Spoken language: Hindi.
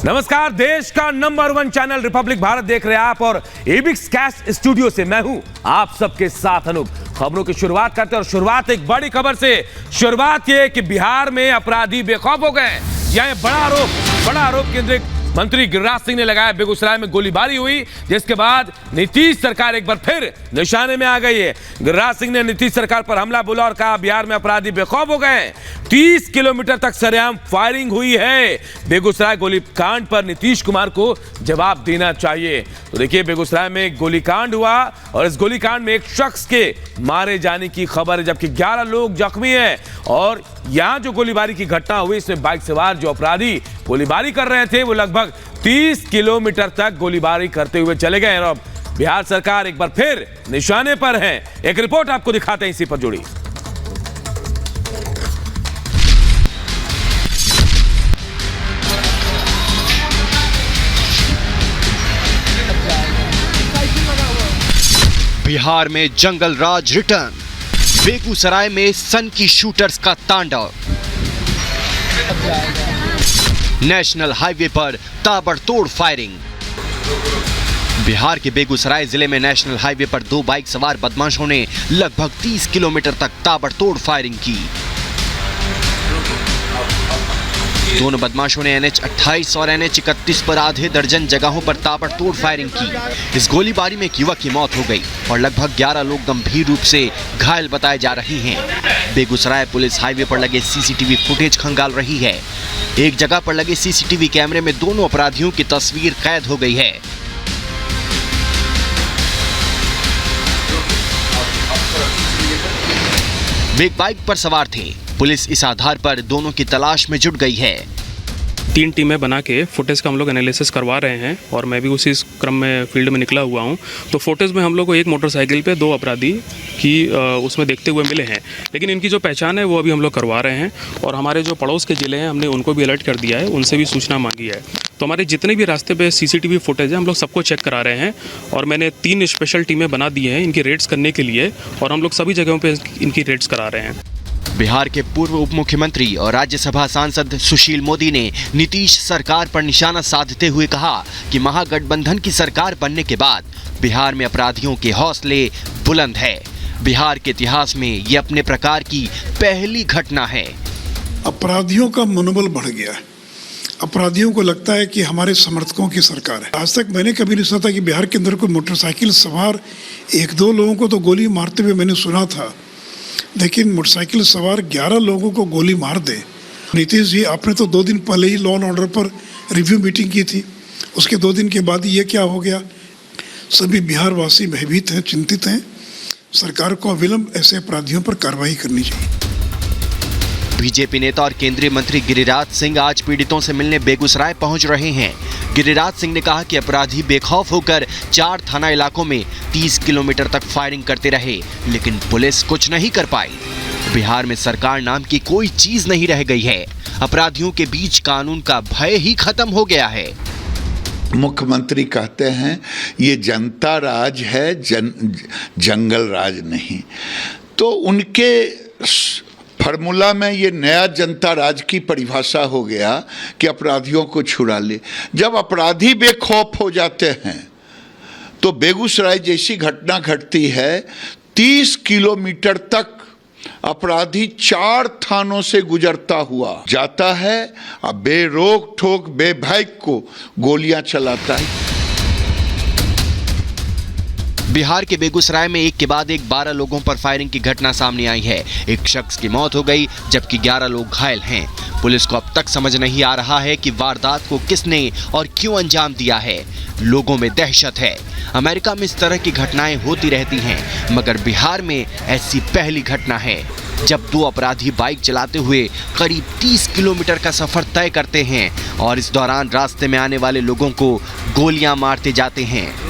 नमस्कार, देश का नंबर 1 चैनल रिपब्लिक भारत देख रहे हैं आप और एबिक्स कैश स्टूडियो से मैं हूं आप सबके साथ अनूप। खबरों की शुरुआत करते हैं और शुरुआत एक बड़ी खबर से। शुरुआत ये कि बिहार में अपराधी बेखौफ हो गए। यह बड़ा आरोप केंद्रीय मंत्री गिरिराज सिंह ने लगाया। बेगूसराय में गोलीबारी हुई जिसके बाद नीतीश सरकार एक बार फिर निशाने में आ गई है। गिरिराज सिंह ने नीतीश सरकार पर हमला बोला और कहा बिहार में अपराधी बेखौफ हो गए। 30 किलोमीटर तक सरेआम फायरिंग हुई है। बेगूसराय गोलीकांड पर नीतीश कुमार को जवाब देना चाहिए। तो देखिए, बेगूसराय में गोलीकांड हुआ और इस गोलीकांड में एक शख्स के मारे जाने की खबर है जबकि 11 लोग जख्मी हैं। और यहां जो गोलीबारी की घटना हुई इसमें बाइक सवार जो अपराधी गोलीबारी कर रहे थे वो लगभग 30 किलोमीटर तक गोलीबारी करते हुए चले गए। और अब बिहार सरकार एक बार फिर निशाने पर है। एक रिपोर्ट आपको दिखाते हैं इसी पर जुड़ी। बिहार में जंगल राज रिटर्न। बेगूसराय में सन की शूटर्स का तांडव। नेशनल हाईवे पर ताबड़तोड़ फायरिंग। बिहार के बेगूसराय जिले में नेशनल हाईवे पर 2 बाइक सवार बदमाशों ने लगभग 30 किलोमीटर तक ताबड़तोड़ फायरिंग की। दोनों बदमाशों ने NH 28 और NH 31 पर आधे दर्जन जगहों पर ताबड़तोड़ फायरिंग की। इस गोलीबारी में एक युवक की मौत हो गई और लगभग 11 लोग गंभीर रूप से घायल बताए जा रहे हैं। बेगूसराय पुलिस हाईवे पर लगे CCTV फुटेज खंगाल रही है। एक जगह पर लगे CCTV कैमरे में दोनों अपराधियों की तस्वीर कैद हो गई है। वे एक बाइक पर सवार थे। पुलिस इस आधार पर दोनों की तलाश में जुट गई है। 3 टीमें बना के फुटेज का हम लोग एनालिसिस करवा रहे हैं और मैं भी उसी क्रम में फील्ड में निकला हुआ हूं। तो फुटेज में हम लोग को एक मोटरसाइकिल पे 2 अपराधी की उसमें देखते हुए मिले हैं, लेकिन इनकी जो पहचान है वो अभी हम लोग करवा रहे हैं। और हमारे जो पड़ोस के ज़िले हैं हमने उनको भी अलर्ट कर दिया है, उनसे भी सूचना मांगी है। तो हमारे जितने भी रास्ते पे CCTV फुटेज है हम लोग सबको चेक करा रहे हैं और मैंने 3 स्पेशल टीमें बना दी हैं इनकी रेड्स करने के लिए और हम लोग सभी जगहों पर इनकी रेड्स करा रहे हैं। बिहार के पूर्व उप मुख्यमंत्री और राज्यसभा सांसद सुशील मोदी ने नीतीश सरकार पर निशाना साधते हुए कहा कि महागठबंधन की सरकार बनने के बाद बिहार में अपराधियों के हौसले बुलंद है। बिहार के इतिहास में ये अपने प्रकार की पहली घटना है। अपराधियों का मनोबल बढ़ गया है। अपराधियों को लगता है कि हमारे समर्थकों की सरकार है। आज तक मैंने कभी नहीं सुना था कि बिहार के अंदर कोई मोटरसाइकिल सवार 1-2 लोगों को तो गोली मारते हुए मैंने सुना था, लेकिन मोटरसाइकिल सवार 11 लोगों को गोली मार दे। नीतीश जी, आपने तो 2 दिन पहले ही लॉ एंड ऑर्डर पर रिव्यू मीटिंग की थी, उसके 2 दिन के बाद ये क्या हो गया। सभी बिहारवासी भयभीत हैं, चिंतित हैं। सरकार को अविलंब ऐसे अपराधियों पर कार्रवाई करनी चाहिए। बीजेपी नेता और केंद्रीय मंत्री गिरिराज सिंह आज पीड़ितों से मिलने बेगूसराय पहुंच रहे हैं। गिरिराज सिंह ने कहा कि अपराधी बेखौफ होकर 4 थाना इलाकों में 30 किलोमीटर तक फायरिंग करते रहे, लेकिन पुलिस कुछ नहीं कर पाई। बिहार में सरकार नाम की कोई चीज नहीं रह गई है। अपराधियों के बीच कानून का भय ही खत्म हो गया है। मुख्यमंत्री कहते हैं ये जनता राज है, जंगल राज नहीं। तो उनके फार्मूला में ये नया जनता राज की परिभाषा हो गया कि अपराधियों को छुड़ा ले। जब अपराधी बेखौफ हो जाते हैं तो बेगूसराय जैसी घटना घटती है। 30 किलोमीटर तक अपराधी 4 थानों से गुजरता हुआ जाता है और बेरोक ठोक बेभय को गोलियां चलाता है। बिहार के बेगूसराय में एक के बाद एक 12 लोगों पर फायरिंग की घटना सामने आई है। एक शख्स की मौत हो गई जबकि 11 लोग घायल हैं। पुलिस को अब तक समझ नहीं आ रहा है कि वारदात को किसने और क्यों अंजाम दिया है। लोगों में दहशत है। अमेरिका में इस तरह की घटनाएं होती रहती हैं, मगर बिहार में ऐसी पहली घटना है जब 2 अपराधी बाइक चलाते हुए करीब 30 किलोमीटर का सफर तय करते हैं और इस दौरान रास्ते में आने वाले लोगों को गोलियां मारते जाते हैं।